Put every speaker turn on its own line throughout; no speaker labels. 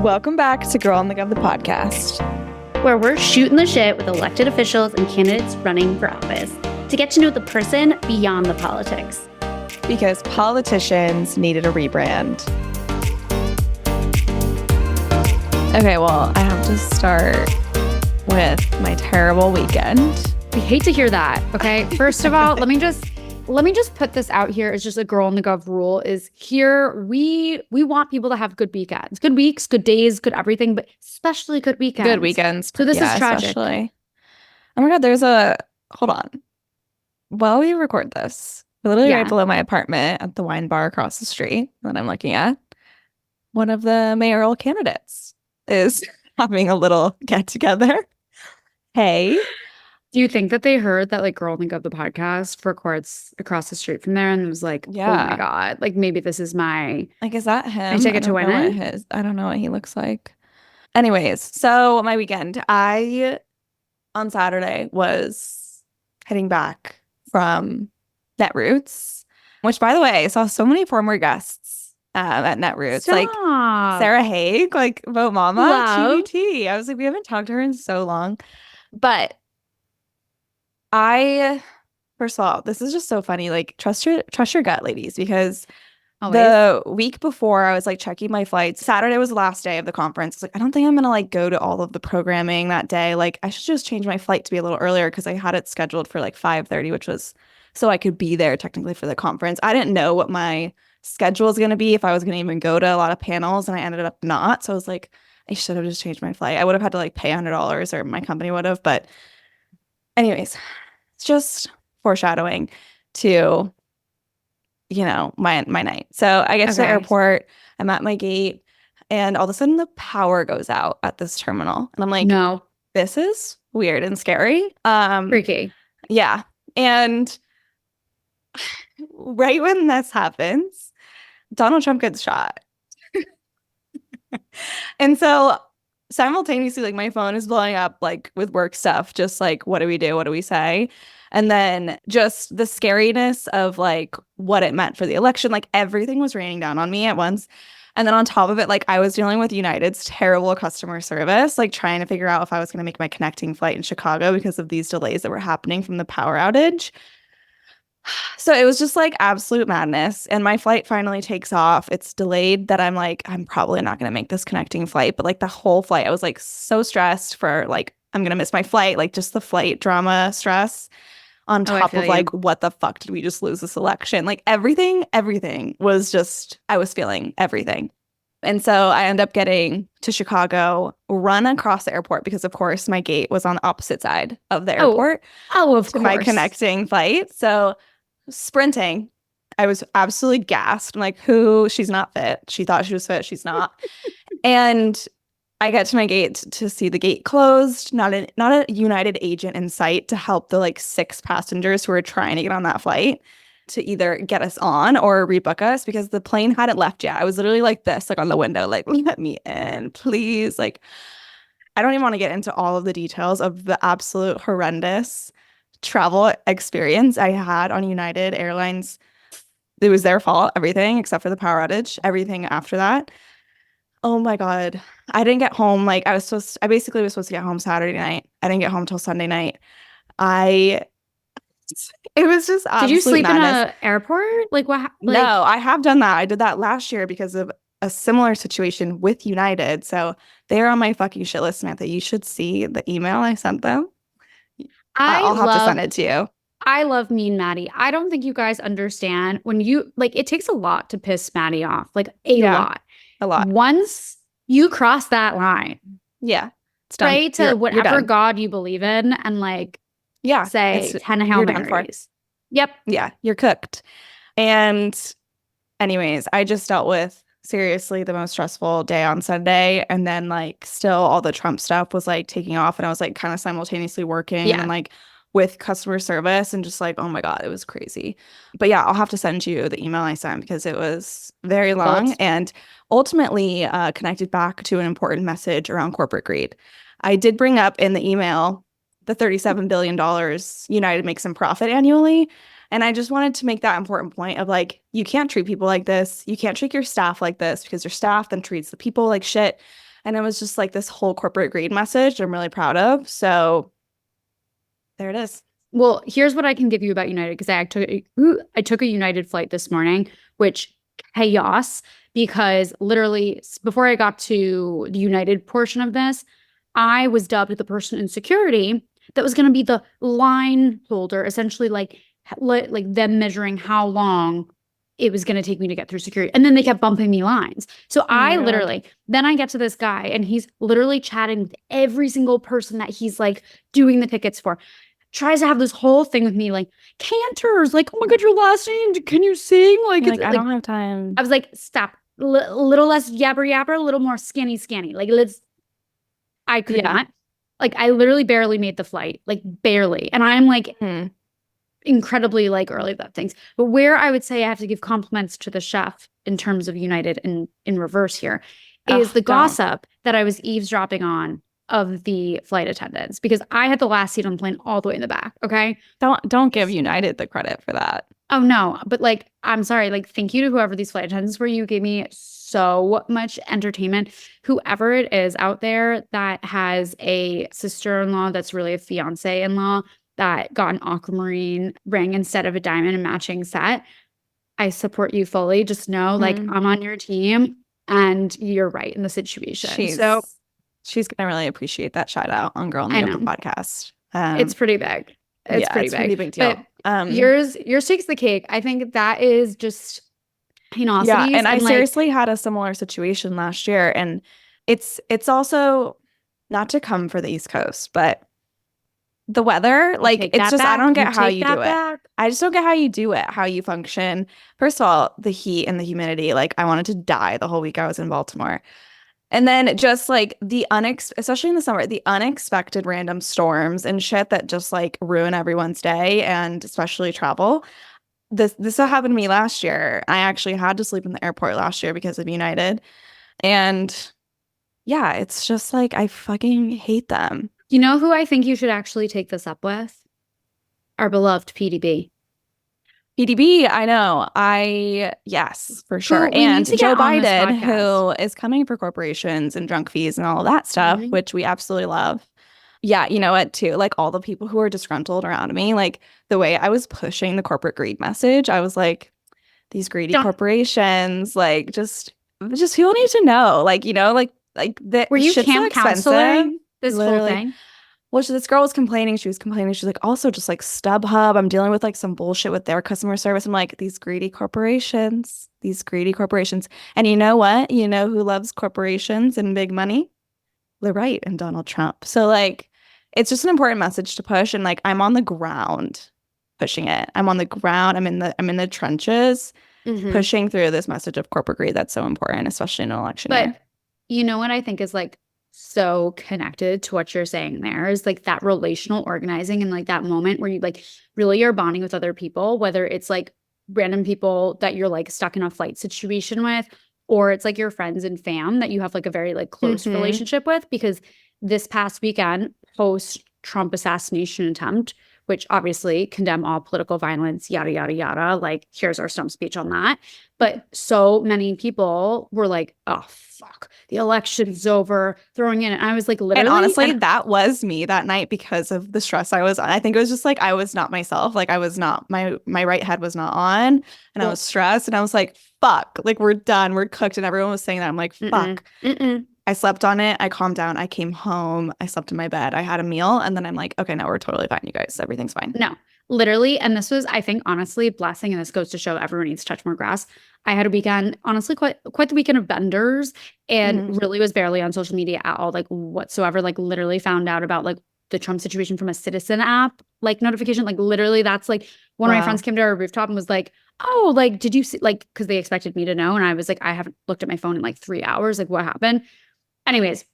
Welcome back to Girl on the Gov, the podcast,
where we're shooting the shit with elected officials and candidates running for office to get to know the person beyond the politics.
Because politicians needed a rebrand. Okay, well, I have to start with my terrible weekend.
We hate to hear that, okay? First of all, let me just put this out here as just a Girl on the Gov rule is here we want people to have good weekends, good weeks, good days, good everything, but especially good weekends.
Good weekends.
So this is tragic.
Especially. Oh my God, hold on. While we record this, literally right below my apartment at the wine bar across the street that I'm looking at, one of the mayoral candidates is having a little get together. Hey.
Do you think that they heard that like Girl on the Gov, the podcast records across the street from there and was like, oh my God, like maybe this is my
is that him?
I ticket to win it?
I don't know what he looks like. Anyways, so my weekend, I on Saturday was heading back from Netroots, which by the way, I saw so many former guests at Netroots.
Stop.
Like Sarah Haig, like Vote Mama, TBT. I was like, we haven't talked to her in so long. But first of all, this is just so funny. Like, trust your gut, ladies, because the week before I was like checking my flights. Saturday was the last day of the conference. I was like, I don't think I'm gonna like go to all of the programming that day. Like, I should just change my flight to be a little earlier because I had it scheduled for like 5:30, which was so I could be there technically for the conference. I didn't know what my schedule was gonna be, if I was gonna even go to a lot of panels, and I ended up not. So I was like, I should have just changed my flight. I would have had to like pay $100, or my company would have, but anyways, it's just foreshadowing to, my night. So I get to the airport, I'm at my gate, and all of a sudden the power goes out at this terminal. And I'm like, no, this is weird and scary.
Freaky.
Yeah. And right when this happens, Donald Trump gets shot. And so simultaneously, like, my phone is blowing up, like, with work stuff, just like, what do we do? What do we say? And then just the scariness of like what it meant for the election, like everything was raining down on me at once. And then on top of it, like, I was dealing with United's terrible customer service, like trying to figure out if I was going to make my connecting flight in Chicago because of these delays that were happening from the power outage. So it was just like absolute madness. And my flight finally takes off. It's delayed that I'm like, I'm probably not going to make this connecting flight. But like the whole flight, I was like so stressed for like, I'm going to miss my flight, like just the flight drama stress on top of like, what the fuck did we just lose this election? Like everything was just, I was feeling everything. And so I end up getting to Chicago, run across the airport because, of course, my gate was on the opposite side of the airport.
Of course.
My connecting flight. So sprinting, I was absolutely gassed. I'm like, she's not fit. She thought she was fit. She's not. And I get to my gate to see the gate closed, not a United agent in sight to help the like 6 passengers who were trying to get on that flight to either get us on or rebook us because the plane hadn't left yet. I was literally like this, like on the window, like, let me in, please. Like, I don't even want to get into all of the details of the absolute horrendous travel experience I had on United Airlines. It was their fault, everything except for the power outage, everything after that. Oh my God. I didn't get home. Like, I basically was supposed to get home Saturday night. I didn't get home till Sunday night. It was just absolute
Did you sleep
madness.
in an airport? Like what?
No, I have done that. I did that last year because of a similar situation with United. So they're on my fucking shit list, Samantha. You should see the email I sent them. I'll have to send it to you.
I love Mean Maddie. I don't think you guys understand when you like, it takes a lot to piss Maddie off, like a lot.
A lot.
Once you cross that line,
it's done.
Pray to whatever God you believe in, and like, say 10 Hail Marys. Yep.
Yeah, you're cooked. And anyways, I just dealt with seriously the most stressful day on Sunday, and then like still all the Trump stuff was like taking off, and I was like kind of simultaneously working and like with customer service, and just like, oh my God, it was crazy. But yeah, I'll have to send you the email I sent because it was very long and ultimately connected back to an important message around corporate greed. I did bring up in the email the $37 billion United makes in profit annually. And I just wanted to make that important point of like, you can't treat people like this. You can't treat your staff like this because your staff then treats the people like shit. And it was just like this whole corporate greed message I'm really proud of. So there it is.
Well, here's what I can give you about United, because I took a United flight this morning, which chaos, because literally before I got to the United portion of this, I was dubbed the person in security that was going to be the line holder, essentially like them measuring how long it was going to take me to get through security. And then they kept bumping me lines. So then I get to this guy and he's literally chatting with every single person that he's like doing the tickets for. Tries to have this whole thing with me, like, Cantors, like, oh my God, your last name, can you sing? Like,
it's, I don't have time.
I was like, stop, a little less yabber, a little more scanny. Like, I could not. Like, I literally barely made the flight, like, barely. And I'm like, incredibly, like, early about things. But where I would say I have to give compliments to the chef in terms of United and in reverse here is the gossip that I was eavesdropping on of the flight attendants, because I had the last seat on the plane all the way in the back. Okay.
Don't give United the credit for that.
Oh no. But like, I'm sorry. Like, thank you to whoever these flight attendants were. You gave me so much entertainment. Whoever it is out there that has a sister-in-law that's really a fiance-in-law that got an aquamarine ring instead of a diamond and matching set, I support you fully. Just know, like, I'm on your team and you're right in the situation.
She's going to really appreciate that shout out on Girl in the Open podcast.
It's pretty big. It's pretty big deal. But yours takes the cake. I think that is just
Yeah, and I seriously had a similar situation last year. And it's also not to come for the East Coast, but the weather, like, it's just, I don't get how you do it. I just don't get how you do it, how you function. First of all, the heat and the humidity, like, I wanted to die the whole week I was in Baltimore. And then just like especially in the summer, the unexpected random storms and shit that just like ruin everyone's day and especially travel. This happened to me last year. I actually had to sleep in the airport last year because of United. And yeah, it's just like, I fucking hate them.
You know who I think you should actually take this up with? Our beloved PDB.
PDB, I know. Yes, for sure. And Joe Biden, who is coming for corporations and drunk fees and all of that stuff, which we absolutely love. Yeah, you know what, too? Like, all the people who are disgruntled around me, like, the way I was pushing the corporate greed message, I was like, these greedy corporations, like, just people need to know. Like, you know, like that.
Were you camp counseling this whole thing?
Well, this girl was complaining. She was like, also just like StubHub. I'm dealing with like some bullshit with their customer service. I'm like, these greedy corporations. And you know what? You know who loves corporations and big money? The right and Donald Trump. So like, it's just an important message to push. And like, I'm on the ground pushing it. I'm on the ground. I'm in the trenches pushing through this message of corporate greed that's so important, especially in an election year.
But you know what I think is like so connected to what you're saying there is like that relational organizing and like that moment where you like really are bonding with other people, whether it's like random people that you're like stuck in a flight situation with, or it's like your friends and fam that you have like a very like close relationship with. Because this past weekend, post Trump assassination attempt, which obviously condemn all political violence, yada, yada, yada. Like, here's our stump speech on that. But so many people were like, oh, fuck, the election's over, throwing in. And I was like, literally.
And honestly, that was me that night because of the stress I was on. I think it was just like, I was not myself. Like, I was not, my right head was not on. And I was stressed. And I was like, fuck, like, we're done. We're cooked. And everyone was saying that. I'm like, fuck. I slept on it. I calmed down. I came home. I slept in my bed. I had a meal. And then I'm like, okay, now we're totally fine, you guys. Everything's fine.
No, literally. And this was, I think, honestly, blessing. And this goes to show everyone needs to touch more grass. I had a weekend, honestly, quite the weekend of benders, and really was barely on social media at all, like whatsoever. Like, literally found out about like the Trump situation from a Citizen app, like notification. Like, literally, that's like one of my friends came to our rooftop and was like, oh, like, did you see, like, because they expected me to know. And I was like, I haven't looked at my phone in like 3 hours. Like, what happened? Anyways,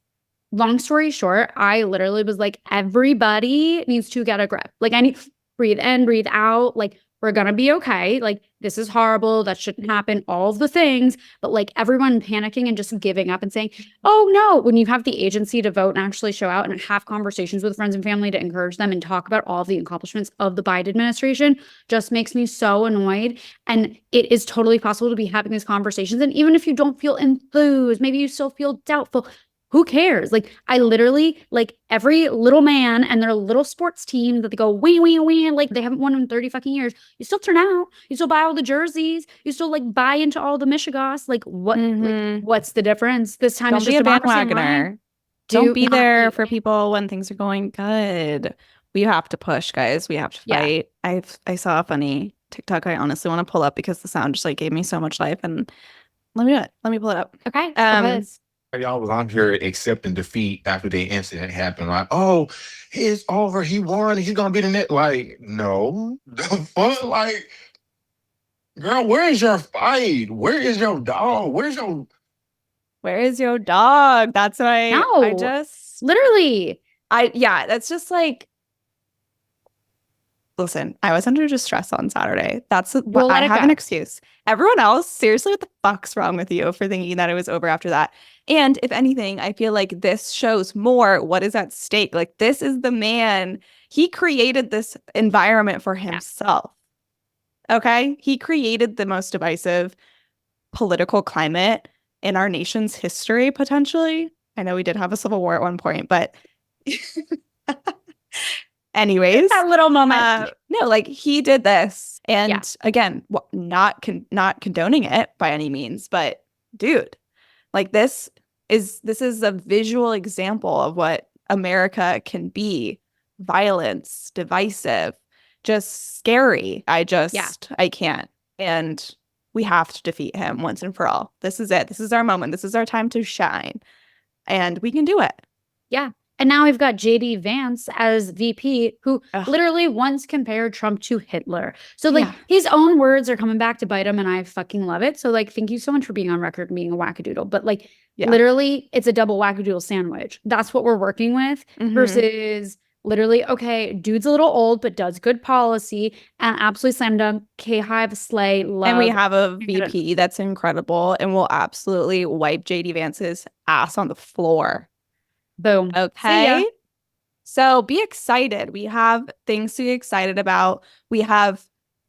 long story short, I literally was like, everybody needs to get a grip. Like, I need breathe in, breathe out. Like, we're going to be okay. Like, this is horrible. That shouldn't happen. All of the things. But like, everyone panicking and just giving up and saying, oh no, when you have the agency to vote and actually show out and have conversations with friends and family to encourage them and talk about all of the accomplishments of the Biden administration, just makes me so annoyed. And it is totally possible to be having these conversations. And even if you don't feel enthused, maybe you still feel doubtful, who cares? Like, I literally, like, every little man and their little sports team that they go, wee, wee, wee, like, they haven't won in 30 fucking years. You still turn out. You still buy all the jerseys. You still, like, buy into all the Michigas. Like, what's the difference? This time it's
Don't be
just
a
democracy.
bandwagoner. Don't be there for people when things are going good. We have to push, guys. We have to fight. I saw a funny TikTok I honestly want to pull up because the sound just like gave me so much life. And let me do it. Let me pull it up.
Okay.
Y'all was on here accepting defeat after the incident happened. Like, oh, it's over. He won. He's gonna be the next. Like, no, the fuck. Like, girl, where is your fight? Where is your dog?
Where is your dog? That's what I just
literally.
That's just like, listen, I was under distress on Saturday. That's what I have an excuse. Everyone else, seriously, what the fuck's wrong with you for thinking that it was over after that? And if anything, I feel like this shows more what is at stake. Like, this is the man. He created this environment for himself. Okay? He created the most divisive political climate in our nation's history, potentially. I know we did have a civil war at one point, but anyways,
that little moment.
No, like, he did this, and again, not condoning it by any means, but dude, like, this is a visual example of what America can be: violence, divisive, just scary. I can't, and we have to defeat him once and for all. This is it. This is our moment. This is our time to shine, and we can do it.
Yeah. And now we've got JD Vance as VP, who literally once compared Trump to Hitler. So, like, his own words are coming back to bite him, and I fucking love it. So, like, thank you so much for being on record and being a wackadoodle. But, like, literally, it's a double wackadoodle sandwich. That's what we're working with versus literally, okay, dude's a little old, but does good policy and absolutely slam dunk, K-Hive, slay, love.
And we have a VP that's incredible and will absolutely wipe JD Vance's ass on the floor.
Boom.
Okay. So be excited. We have things to be excited about. We have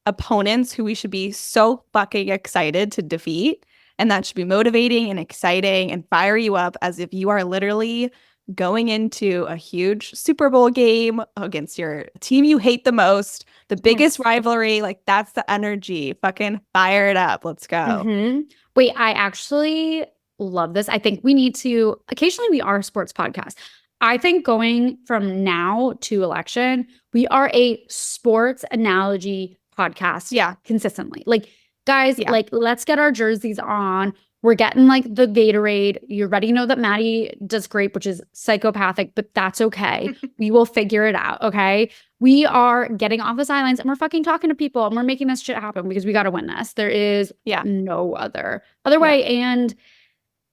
opponents who we should be so fucking excited to defeat. And that should be motivating and exciting and fire you up as if you are literally going into a huge Super Bowl game against your team you hate the most, the biggest rivalry. Like, that's the energy. Fucking fire it up. Let's go.
Wait, I actually love this. I think we need to, occasionally we are a sports podcast. I think going from now to election, we are a sports analogy podcast. Consistently. Like, guys, like, let's get our jerseys on. We're getting, like, the Gatorade. You already know that Maddie does grape, which is psychopathic, but that's okay. We will figure it out, okay? We are getting off the sidelines and we're fucking talking to people and we're making this shit happen because we got to win this. There is no other way. And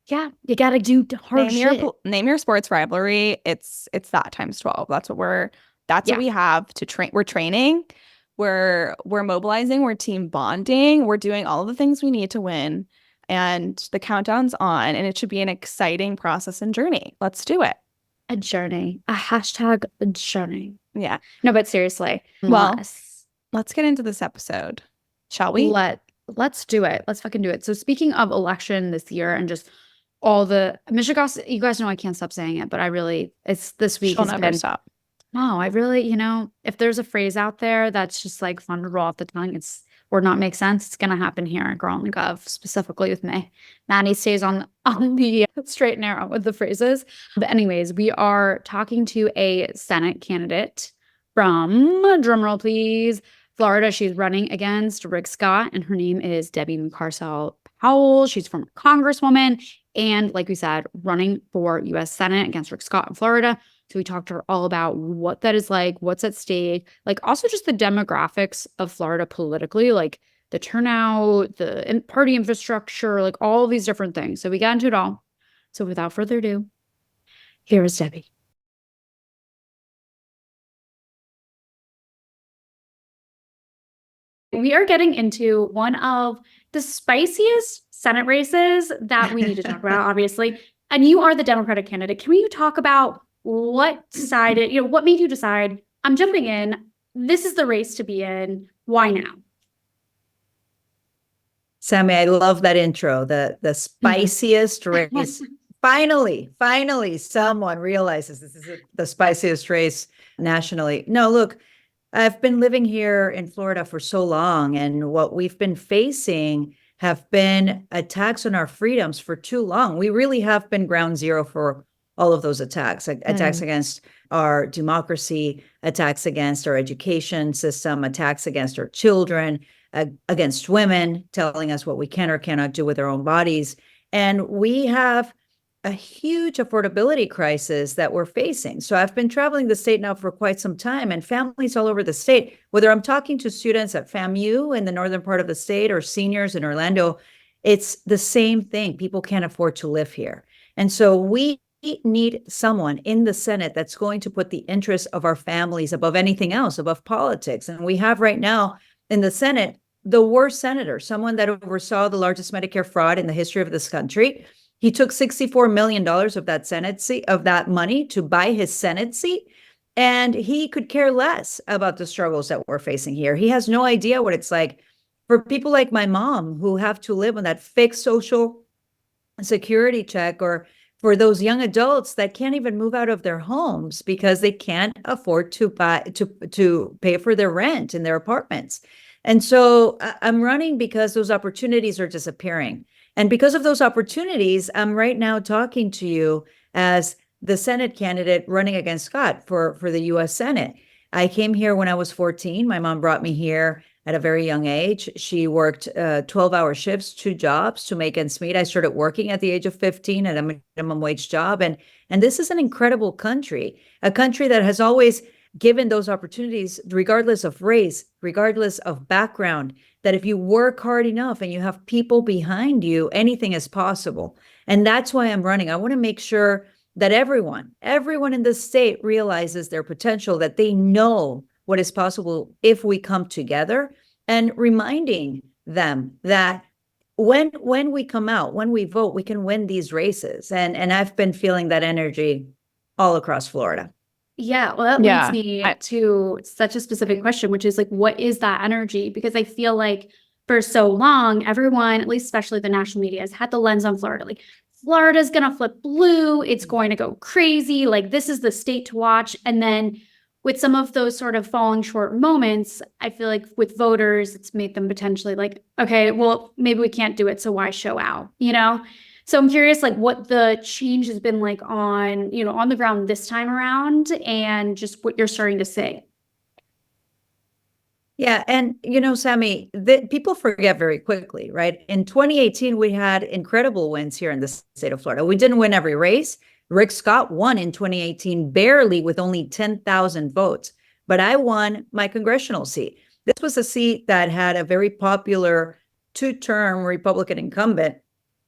you got to do hard shit.
Name your sports rivalry. It's that times 12. That's what we have to train. We're training. We're mobilizing. We're team bonding. We're doing all of the things we need to win. And the countdown's on, and it should be an exciting process and journey. Let's do it.
A journey. A hashtag journey.
Yeah.
No, but seriously.
Well, let's get into this episode, shall we?
Let's do it. Let's fucking do it. So speaking of election this year and just all the Michigan, you guys know I can't stop saying it, but it's this week.
She'll never stop.
No, I really, if there's a phrase out there that's just like fun to roll off the tongue, or not make sense, it's gonna happen here at Girl on the Gov, specifically with me. Maddie stays on the straight and narrow with the phrases. But anyways, we are talking to a Senate candidate from, drumroll please, Florida. She's running against Rick Scott, and her name is Debbie Mucarsel-Powell. She's from Congresswoman, and like we said, running for U.S. Senate against Rick Scott in Florida. So we talked to her all about what that is like, what's at stake, like also just the demographics of Florida politically, like the turnout, the party infrastructure, like all these different things. So we got into it all. So without further ado, here is Debbie. We are getting into one of the spiciest Senate races that we need to talk about, obviously. And you are the Democratic candidate. Can we talk about what made you decide, I'm jumping in, this is the race to be in, why now?
Sammy, I love that intro, the spiciest race Finally, someone realizes this is the spiciest race nationally. No, look, I've been living here in Florida for so long, and what we've been facing have been attacks on our freedoms for too long. We really have been ground zero for all of those attacks, attacks against our democracy, attacks against our education system, attacks against our children, against women, telling us what we can or cannot do with our own bodies. And we have a huge affordability crisis that we're facing. So I've been traveling the state now for quite some time, and families all over the state, whether I'm talking to students at FAMU in the northern part of the state or seniors in Orlando, it's the same thing. People can't afford to live here. And so we need someone in the Senate that's going to put the interests of our families above anything else, above politics. And we have right now in the Senate the worst senator, someone that oversaw the largest Medicare fraud in the history of this country. He took $64 million of that Senate seat, of that money, to buy his Senate seat. And he could care less about the struggles that we're facing here. He has no idea what it's like for people like my mom who have to live on that fake social security check, or for those young adults that can't even move out of their homes because they can't afford to pay for their rent in their apartments. And so I'm running because those opportunities are disappearing. And because of those opportunities, I'm right now talking to you as the Senate candidate running against Scott for the U.S. Senate. I came here when I was 14. My mom brought me here at a very young age. She worked 12-hour shifts, 2 jobs to make ends meet. I started working at the age of 15 at a minimum wage job. And this is an incredible country, a country that has always given those opportunities, regardless of race, regardless of background, that if you work hard enough and you have people behind you, anything is possible. And that's why I'm running. I want to make sure that everyone in the state realizes their potential, that they know what is possible if we come together, and reminding them that when we come out, when we vote, we can win these races. And I've been feeling that energy all across Florida.
Yeah, well, that leads me to such a specific question, which is like, what is that energy? Because I feel like for so long, everyone, at least especially the national media, has had the lens on Florida. Like, Florida's going to flip blue. It's going to go crazy. Like, this is the state to watch. And then with some of those sort of falling short moments, I feel like with voters, it's made them potentially like, okay, well, maybe we can't do it, so why show out, you know? So I'm curious, like, what the change has been like on, on the ground this time around, and just what you're starting to see.
Yeah. And, Sammy, people forget very quickly, right? In 2018, we had incredible wins here in the state of Florida. We didn't win every race. Rick Scott won in 2018, barely, with only 10,000 votes. But I won my congressional seat. This was a seat that had a very popular 2-term Republican incumbent.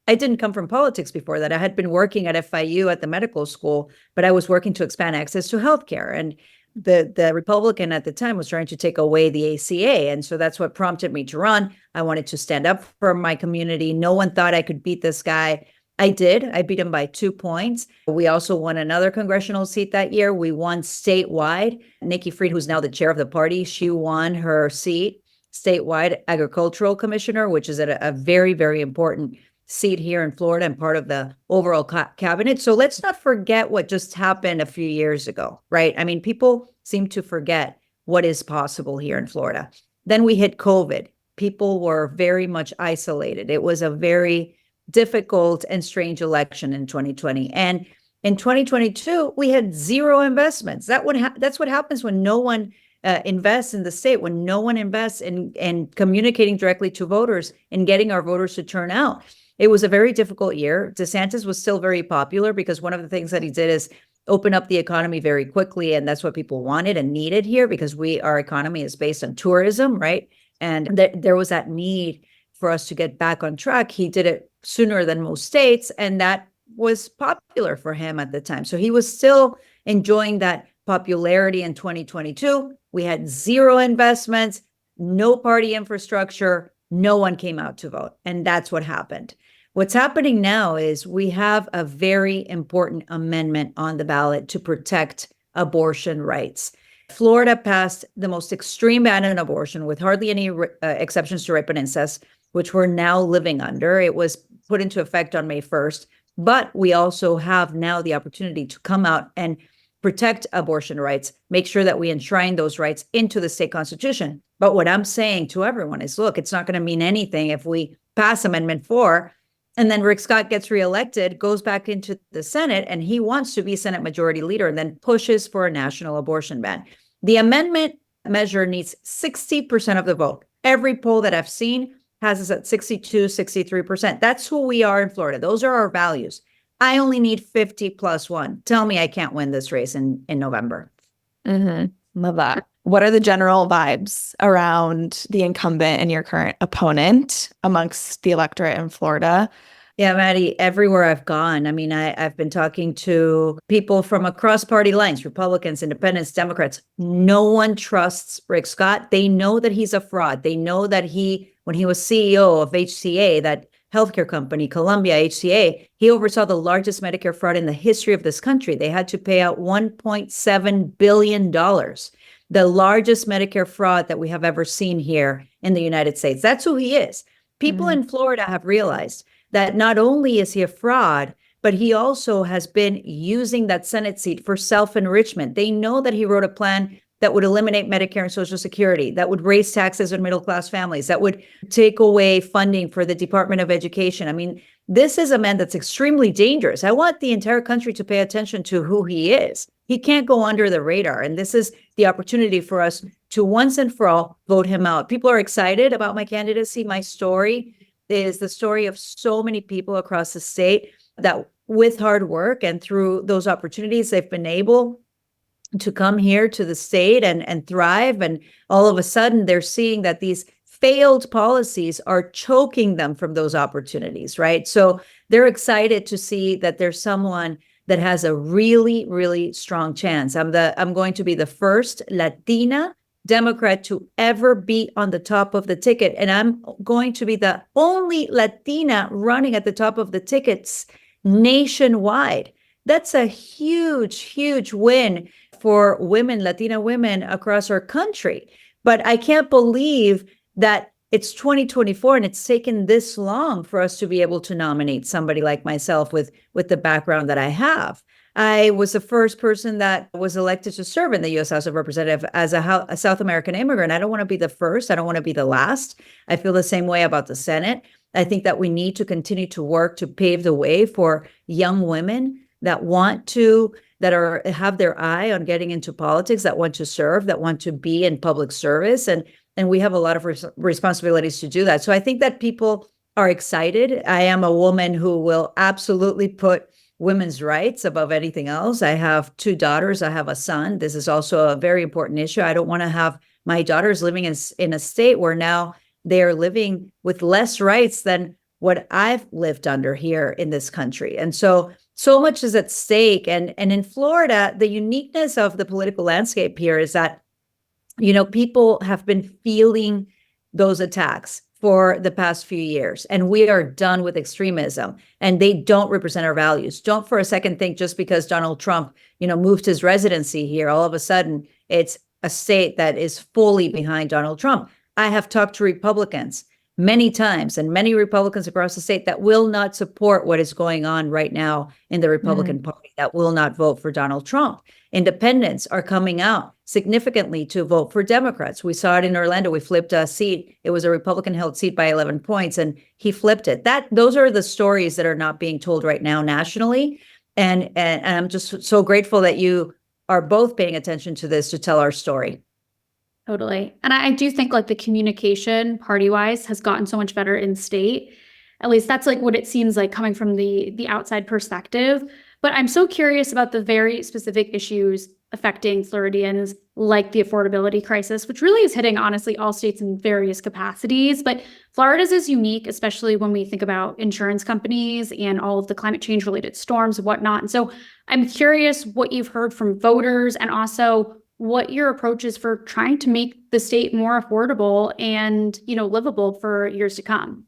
I didn't come from politics before that. I had been working at FIU at the medical school, but I was working to expand access to healthcare. And the Republican at the time was trying to take away the ACA. And so that's what prompted me to run. I wanted to stand up for my community. No one thought I could beat this guy. I did. I beat him by 2 points. We also won another congressional seat that year. We won statewide. Nikki Fried, who's now the chair of the party, she won her seat statewide, agricultural commissioner, which is a very, very important seat here in Florida and part of the overall cabinet. So let's not forget what just happened a few years ago, right? I mean, people seem to forget what is possible here in Florida. Then we hit COVID. People were very much isolated. It was a very difficult and strange election in 2020. And in 2022, we had zero investments. That's what happens when no one invests in the state, when no one invests in communicating directly to voters and getting our voters to turn out. It was a very difficult year. DeSantis was still very popular because one of the things that he did is open up the economy very quickly. And that's what people wanted and needed here, because our economy is based on tourism, right? And there was that need for us to get back on track. He did it sooner than most states, and that was popular for him at the time. So he was still enjoying that popularity in 2022. We had zero investments, no party infrastructure, no one came out to vote. And that's what happened. What's happening now is we have a very important amendment on the ballot to protect abortion rights. Florida passed the most extreme ban on abortion with hardly any exceptions to rape and incest, which we're now living under. It was put into effect on May 1st. But we also have now the opportunity to come out and protect abortion rights, make sure that we enshrine those rights into the state constitution. But what I'm saying to everyone is, look, it's not going to mean anything if we pass Amendment 4 and then Rick Scott gets reelected, goes back into the Senate, and he wants to be Senate Majority Leader and then pushes for a national abortion ban. The amendment measure needs 60% of the vote. Every poll that I've seen has us at 62, 63%. That's who we are in Florida. Those are our values. I only need 50 plus one. Tell me I can't win this race in November.
Love that. What are the general vibes around the incumbent and your current opponent amongst the electorate in Florida?
Yeah, Maddie, everywhere I've gone, I mean, I've been talking to people from across party lines, Republicans, Independents, Democrats. No one trusts Rick Scott. They know that he's a fraud. They know that when he was CEO of HCA, that healthcare company, Columbia HCA, he oversaw the largest Medicare fraud in the history of this country. They had to pay out $1.7 billion, the largest Medicare fraud that we have ever seen here in the United States. That's who he is. People in Florida have realized that not only is he a fraud, but he also has been using that Senate seat for self-enrichment. They know that he wrote a plan that would eliminate Medicare and Social Security, that would raise taxes on middle-class families, that would take away funding for the Department of Education. I mean, this is a man that's extremely dangerous. I want the entire country to pay attention to who he is. He can't go under the radar. And this is the opportunity for us to once and for all vote him out. People are excited about my candidacy. My story is the story of so many people across the state that with hard work and through those opportunities, they've been able to come here to the state and thrive. And all of a sudden, they're seeing that these failed policies are choking them from those opportunities, right? So they're excited to see that there's someone that has a really, really strong chance. I'm going to be the first Latina Democrat to ever be on the top of the ticket. And I'm going to be the only Latina running at the top of the tickets nationwide. That's a huge, huge win for women, Latina women across our country. But I can't believe that it's 2024 and it's taken this long for us to be able to nominate somebody like myself with the background that I have. I was the first person that was elected to serve in the U.S. House of Representatives as a South American immigrant. I don't want to be the first. I don't want to be the last. I feel the same way about the Senate. I think that we need to continue to work to pave the way for young women that have their eye on getting into politics, that want to serve, that want to be in public service. And we have a lot of responsibilities to do that. So I think that people are excited. I am a woman who will absolutely put women's rights above anything else. I have 2 daughters. I have a son. This is also a very important issue. I don't want to have my daughters living in a state where now they are living with less rights than what I've lived under here in this country. And so much is at stake. And in Florida, the uniqueness of the political landscape here is that, people have been feeling those attacks for the past few years, and we are done with extremism, and they don't represent our values. Don't for a second think just because Donald Trump, moved his residency here, all of a sudden it's a state that is fully behind Donald Trump. I have talked to Republicans many times, and many Republicans across the state that will not support what is going on right now in the Republican Party, that will not vote for Donald Trump. Independents are coming out significantly to vote for Democrats. We saw it in Orlando. We flipped a seat. It was a Republican-held seat by 11 points, and he flipped it. Those are the stories that are not being told right now nationally. And I'm just so grateful that you are both paying attention to this to tell our story.
Totally. And I do think the communication party-wise has gotten so much better in state. At least that's what it seems like coming from the outside perspective. But I'm so curious about the very specific issues affecting Floridians, like the affordability crisis, which really is hitting, honestly, all states in various capacities. But Florida's is unique, especially when we think about insurance companies and all of the climate change related storms and whatnot. And so I'm curious what you've heard from voters and also what your approach is for trying to make the state more affordable and, livable for years to come.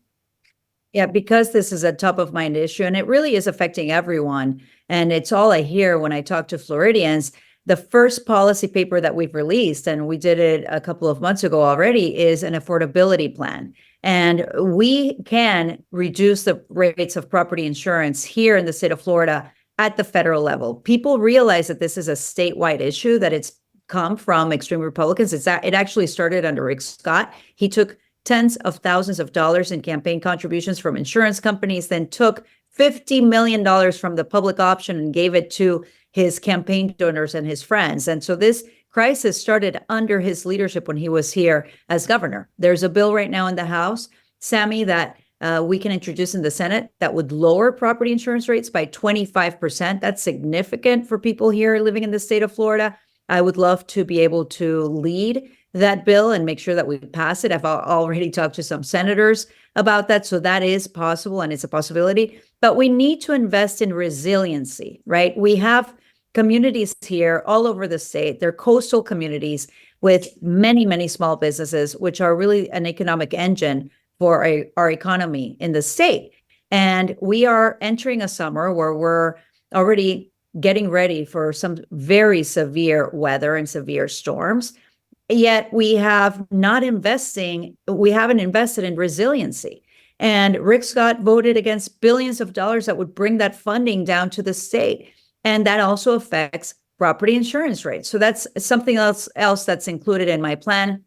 Yeah, because this is a top of mind issue and it really is affecting everyone. And it's all I hear when I talk to Floridians. the first policy paper that we've released, and we did it a couple of months ago already, is an affordability plan. And we can reduce the rates of property insurance here in the state of Florida at the federal level. People realize that this is a statewide issue, that it's come from extreme Republicans. It actually started under Rick Scott. He took tens of thousands of dollars in campaign contributions from insurance companies, then took $50 million from the public option and gave it to his campaign donors and his friends. And so this crisis started under his leadership when he was here as governor. There's a bill right now in the House, Sammy, that we can introduce in the Senate that would lower property insurance rates by 25%. That's significant for people here living in the state of Florida. I would love to be able to lead that bill and make sure that we pass it. I've already talked to some senators about that. So that is possible and it's a possibility. But we need to invest in resiliency, right? We have communities here all over the state. They're coastal communities with many, many small businesses, which are really an economic engine for our economy in the state. And we are entering a summer where we're already getting ready for some very severe weather and severe storms. Yet we haven't invested in resiliency. And Rick Scott voted against billions of dollars that would bring that funding down to the state. And that also affects property insurance rates. So that's something else that's included in my plan.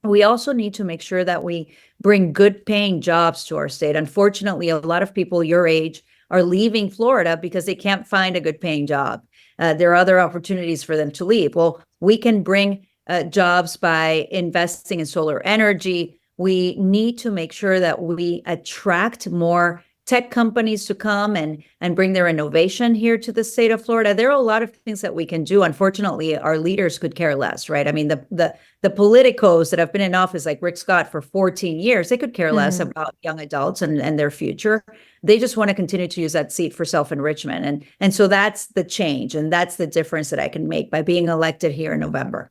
We also need to make sure that we bring good paying jobs to our state. Unfortunately, a lot of people your age are leaving Florida because they can't find a good paying job. There are other opportunities for them to leave. Well, we can bring jobs by investing in solar energy. We need to make sure that we attract more tech companies to come and bring their innovation here to the state of Florida. There are a lot of things that we can do. Unfortunately, our leaders could care less, right? I mean, the politicos that have been in office, like Rick Scott for 14 years, they could care less about young adults and their future. They just want to continue to use that seat for self-enrichment. And so that's the change. And that's the difference that I can make by being elected here in November.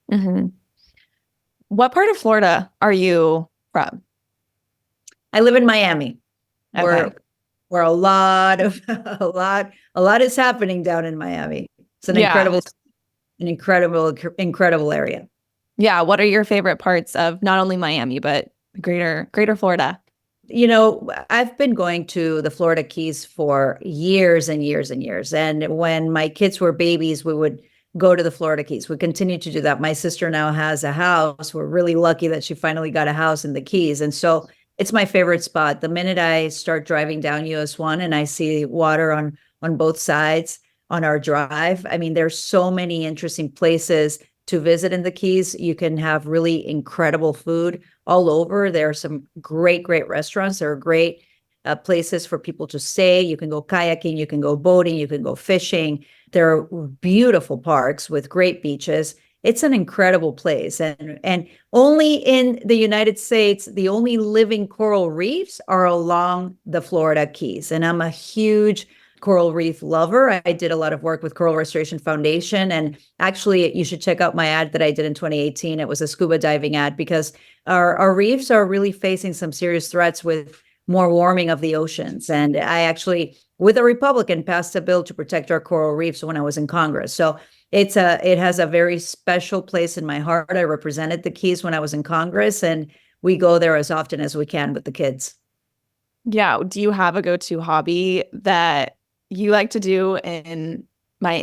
Mm-hmm. What part of Florida are you from?
I live in Miami.
Okay.
Where a lot is happening down in Miami. It's an incredible area.
Yeah. What are your favorite parts of not only Miami, but greater Florida?
You know, I've been going to the Florida Keys for years and years and years. And when my kids were babies, we would go to the Florida Keys. We continue to do that. My sister now has a house. We're really lucky that she finally got a house in the Keys. And so it's my favorite spot. The minute I start driving down US 1 and I see water on both sides on our drive, I mean, there's so many interesting places to visit in the Keys. You can have really incredible food all over. There are some great restaurants. There are great places for people to stay. You can go kayaking, you can go boating, you can go fishing. There are beautiful parks with great beaches. It's an incredible place. And only in the United States, the only living coral reefs are along the Florida Keys. And I'm a huge coral reef lover. I did a lot of work with Coral Restoration Foundation. And actually, you should check out my ad that I did in 2018. It was a scuba diving ad because our reefs are really facing some serious threats with more warming of the oceans. And I actually, with a Republican, passed a bill to protect our coral reefs when I was in Congress. So it has a very special place in my heart. I represented the Keys when I was in Congress, and we go there as often as we can with the kids.
Yeah. Do you have a go-to hobby that you like to do in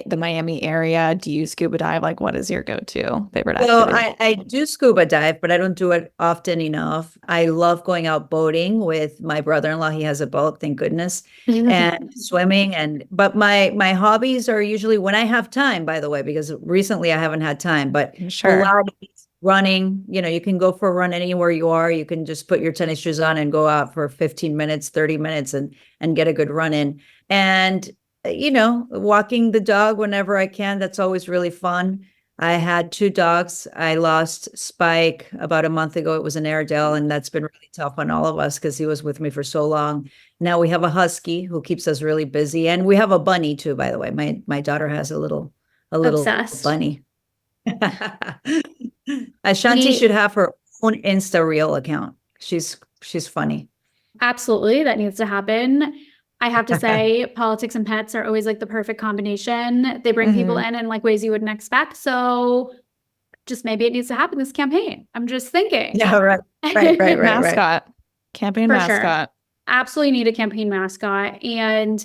the Miami area? Do you scuba dive? Like, what is your go-to favorite activity?
So I do scuba dive, but I don't do it often enough. I love going out boating with my brother-in-law. He has a boat, thank goodness, and swimming. But my hobbies are usually when I have time, by the way, because recently I haven't had time, but
Sure.
Pilates, running, you can go for a run anywhere you are. You can just put your tennis shoes on and go out for 15 minutes, 30 minutes and get a good run in. And walking the dog whenever I can. That's always really fun. I had 2 dogs. I lost Spike about a month ago. It was an Airedale, and that's been really tough on all of us because he was with me for so long. Now we have a husky who keeps us really busy, and we have a bunny too, by the way. My daughter has a little
Obsessed.
bunny. Ashanti should have her own Insta Reel account. She's funny.
Absolutely. That needs to happen. I have to say politics and pets are always like the perfect combination. They bring people in like ways you wouldn't expect. So just maybe it needs to happen this campaign. I'm just thinking.
Yeah, right.
Mascot. Campaign
For
mascot.
Sure. Absolutely need a campaign mascot. And,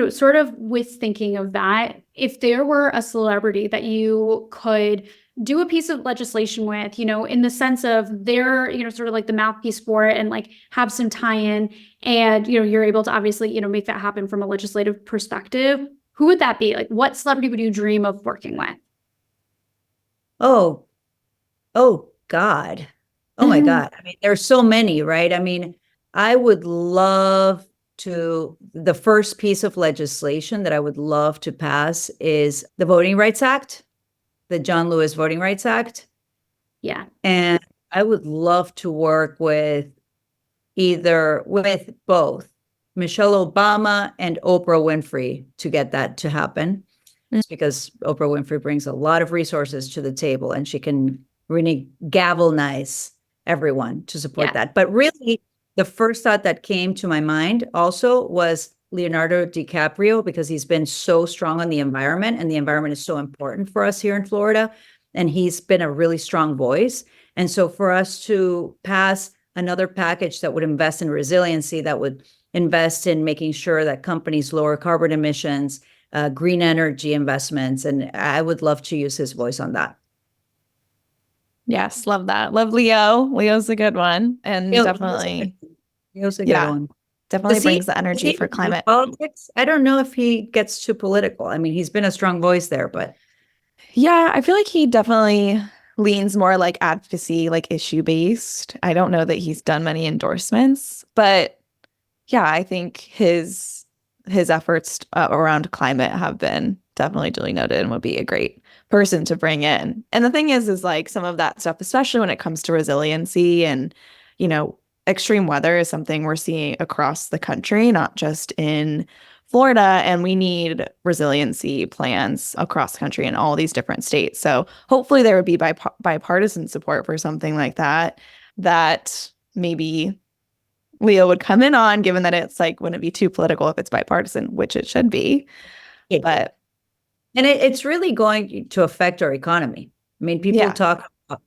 sort of with thinking of that, if there were a celebrity that you could do a piece of legislation with, in the sense of they're, sort of like the mouthpiece for it and like have some tie-in and, you're able to obviously, make that happen from a legislative perspective, who would that be? Like what celebrity would you dream of working with?
Oh God. Oh my God. I mean, there's so many, right? I mean, I would love the first piece of legislation that I would love to pass is the Voting Rights Act, the John Lewis Voting Rights Act.
Yeah.
And I would love to work with both Michelle Obama and Oprah Winfrey to get that to happen. It's because Oprah Winfrey brings a lot of resources to the table and she can really galvanize everyone to support that. But really, the first thought that came to my mind also was Leonardo DiCaprio, because he's been so strong on the environment and the environment is so important for us here in Florida. And he's been a really strong voice. And so for us to pass another package that would invest in resiliency, that would invest in making sure that companies lower carbon emissions, green energy investments, and I would love to use his voice on that.
Yes, love that. Love Leo. Leo's a good one. And
Leo's
definitely
a good one.
Definitely brings the energy for climate.
Politics. I don't know if he gets too political. I mean, he's been a strong voice there, but
yeah, I feel like he definitely leans more like advocacy, like issue based. I don't know that he's done many endorsements, but yeah, I think his efforts around climate have been definitely duly noted and would be a great person to bring in. And the thing is like some of that stuff, especially when it comes to resiliency and, extreme weather is something we're seeing across the country, not just in Florida. And we need resiliency plans across the country in all these different states. So hopefully there would be bipartisan support for something like that maybe Leo would come in on, given that it's like, wouldn't it be too political if it's bipartisan, which it should be. And
it's really going to affect our economy. I mean, people talk about,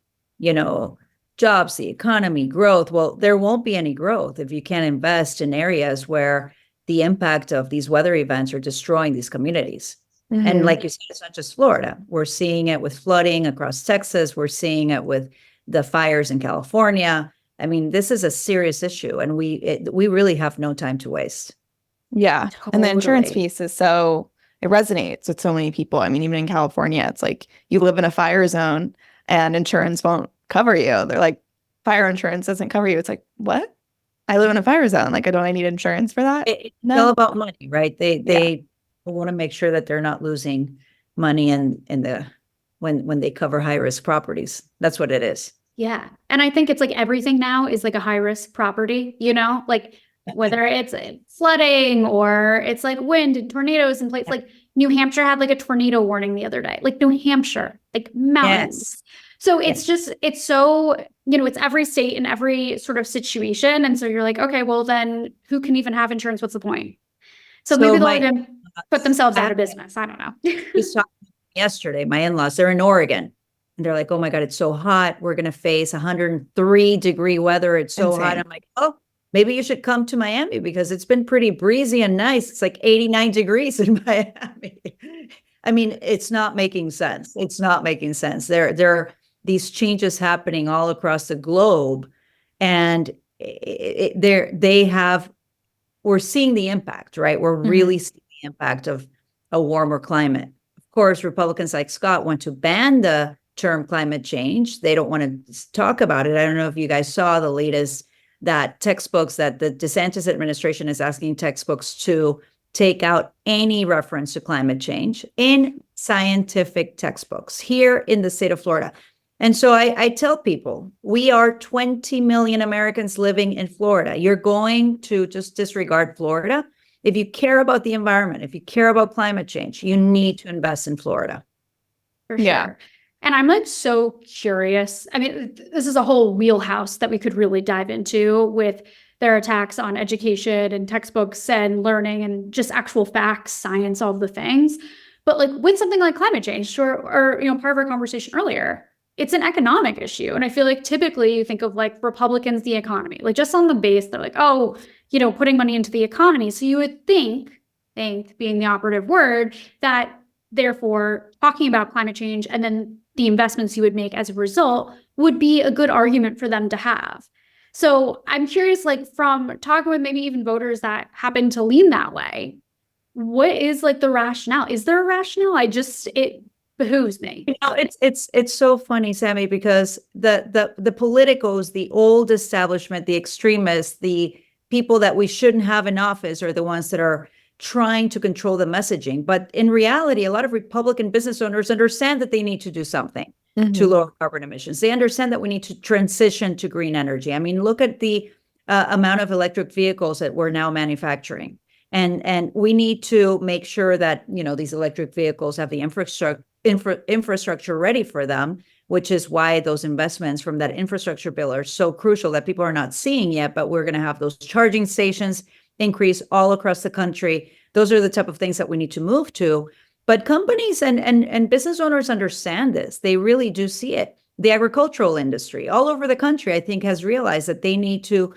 jobs, the economy, growth. Well, there won't be any growth if you can't invest in areas where the impact of these weather events are destroying these communities. And like you said, it's not just Florida. We're seeing it with flooding across Texas. We're seeing it with the fires in California. I mean, this is a serious issue, and we really have no time to waste.
Yeah. Totally. And the insurance piece is it resonates with so many people. I mean, even in California, it's like you live in a fire zone and insurance won't cover you. They're like, fire insurance doesn't cover you. It's like, what? I live in a fire zone. Like, don't I need insurance for that?
It's all about money, right? They want to make sure that they're not losing money when they cover high risk properties. That's what it is.
Yeah. And I think it's like everything now is like a high risk property, like whether it's flooding or it's like wind and tornadoes and places like New Hampshire had like a tornado warning the other day, like New Hampshire, like mountains. Yes. So it's just, it's so, it's every state and every sort of situation. And so you're like, okay, well then who can even have insurance? What's the point? So maybe they'll even put themselves out of business. I don't know.
He's talking yesterday, my in-laws, they're in Oregon. And they're like, oh my God, it's so hot. We're going to face 103-degree weather. It's so hot. I'm like, oh, maybe you should come to Miami because it's been pretty breezy and nice. It's like 89 degrees in Miami. I mean, it's not making sense. It's not making sense. There are these changes happening all across the globe. And we're seeing the impact, right? We're really seeing the impact of a warmer climate. Of course, Republicans like Scott want to ban the term climate change. They don't want to talk about it. I don't know if you guys saw the latest that textbooks that the DeSantis administration is asking textbooks to take out any reference to climate change in scientific textbooks here in the state of Florida. And so I tell people, we are 20 million Americans living in Florida. You're going to just disregard Florida. If you care about the environment, if you care about climate change, you need to invest in Florida.
For sure. And I'm like so curious. I mean, this is a whole wheelhouse that we could really dive into with their attacks on education and textbooks and learning and just actual facts, science, all of the things. But like with something like climate change, or part of our conversation earlier, it's an economic issue. And I feel like typically you think of like Republicans, the economy, like just on the base, they're like, oh, putting money into the economy. So you would think being the operative word, that therefore talking about climate change and then the investments you would make as a result would be a good argument for them to have. So I'm curious, like from talking with maybe even voters that happen to lean that way, what is like the rationale? Is there a rationale? It behooves me.
It's so funny, Sammy, because the politicos, the old establishment, the extremists, the people that we shouldn't have in office are the ones that are trying to control the messaging. But in reality, a lot of Republican business owners understand that they need to do something to lower carbon emissions. They understand that we need to transition to green energy. I mean, look at the amount of electric vehicles that we're now manufacturing. And we need to make sure that, these electric vehicles have the infrastructure ready for them, which is why those investments from that infrastructure bill are so crucial that people are not seeing yet, but we're going to have those charging stations increase all across the country. Those are the type of things that we need to move to. But companies and business owners understand this. They really do see it. The agricultural industry all over the country, I think, has realized that they need to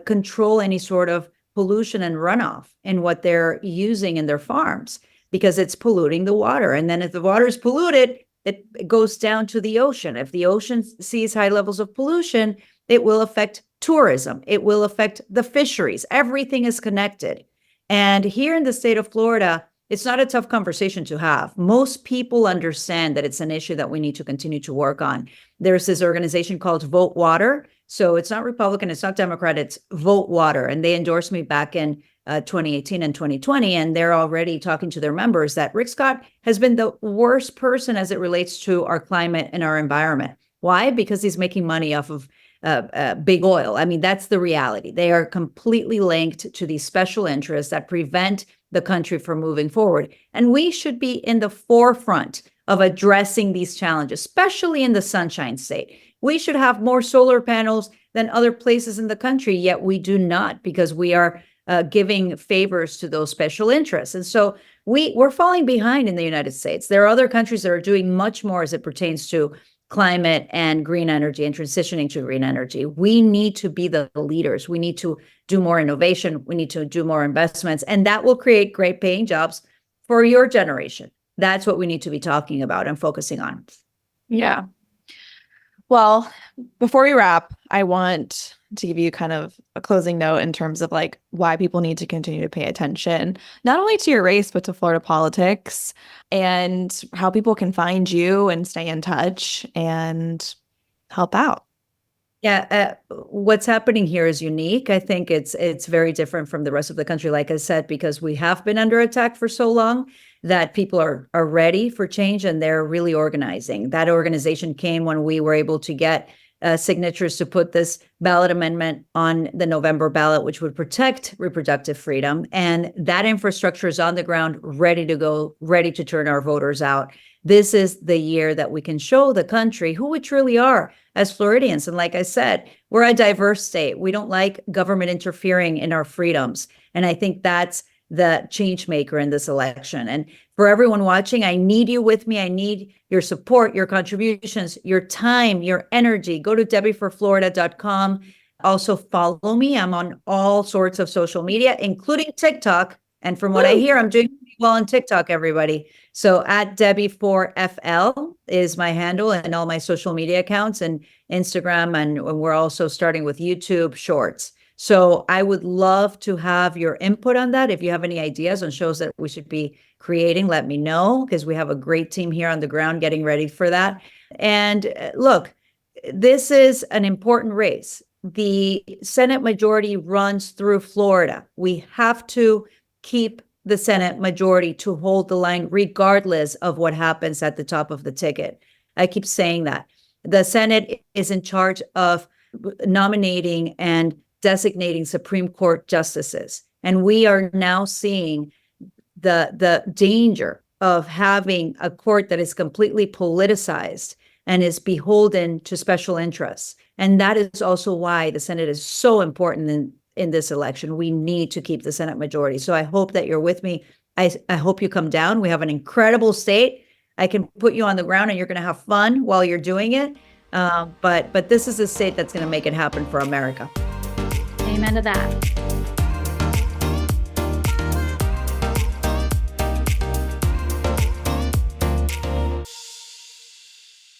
control any sort of pollution and runoff in what they're using in their farms, because it's polluting the water. And then if the water is polluted, it goes down to the ocean. If the ocean sees high levels of pollution, it will affect tourism. It will affect the fisheries. Everything is connected. And here in the state of Florida, it's not a tough conversation to have. Most people understand that it's an issue that we need to continue to work on. There's this organization called Vote Water. So it's not Republican, it's not Democrat, it's Vote Water. And they endorsed me back in 2018 and 2020. And they're already talking to their members that Rick Scott has been the worst person as it relates to our climate and our environment. Why? Because he's making money off of big oil. I mean, that's the reality. They are completely linked to these special interests that prevent the country from moving forward. And we should be in the forefront of addressing these challenges, especially in the Sunshine State. We should have more solar panels than other places in the country, yet we do not, because we are giving favors to those special interests. And so we're falling behind in the United States. There are other countries that are doing much more as it pertains to climate and green energy and transitioning to green energy. We need to be the leaders. We need to do more innovation. We need to do more investments, and that will create great paying jobs for your generation. That's what we need to be talking about and focusing on.
Yeah. Well, before we wrap, I want to give you kind of a closing note in terms of like why people need to continue to pay attention, not only to your race, but to Florida politics, and how people can find you and stay in touch and help out.
Yeah, what's happening here is unique. I think it's very different from the rest of the country, like I said, because we have been under attack for so long that people are ready for change and they're really organizing. That organization came when we were able to get signatures to put this ballot amendment on the November ballot, which would protect reproductive freedom. And that infrastructure is on the ground, ready to go, ready to turn our voters out. This is the year that we can show the country who we truly are as Floridians. And like I said, we're a diverse state. We don't like government interfering in our freedoms. And I think that's the change maker in this election. And for everyone watching, I need you with me. I need your support, your contributions, your time, your energy. Go to debbieforflorida.com. Also follow me. I'm on all sorts of social media, including TikTok. And from what I hear, I'm doing well on TikTok, everybody. So at Debbie4FL is my handle and all my social media accounts and Instagram. And we're also starting with YouTube Shorts. So I would love to have your input on that. If you have any ideas on shows that we should be creating, let me know, because we have a great team here on the ground getting ready for that. And look, this is an important race. The Senate majority runs through Florida. We have to keep the Senate majority to hold the line regardless of what happens at the top of the ticket. I keep saying that. The Senate is in charge of nominating and designating Supreme Court justices. And we are now seeing the danger of having a court that is completely politicized and is beholden to special interests. And that is also why the Senate is so important in this election. We need to keep the Senate majority. So I hope that you're with me. I hope you come down. We have an incredible state. I can put you on the ground and you're going to have fun while you're doing it. But this is a state that's going to make it happen for America.
Amen to that.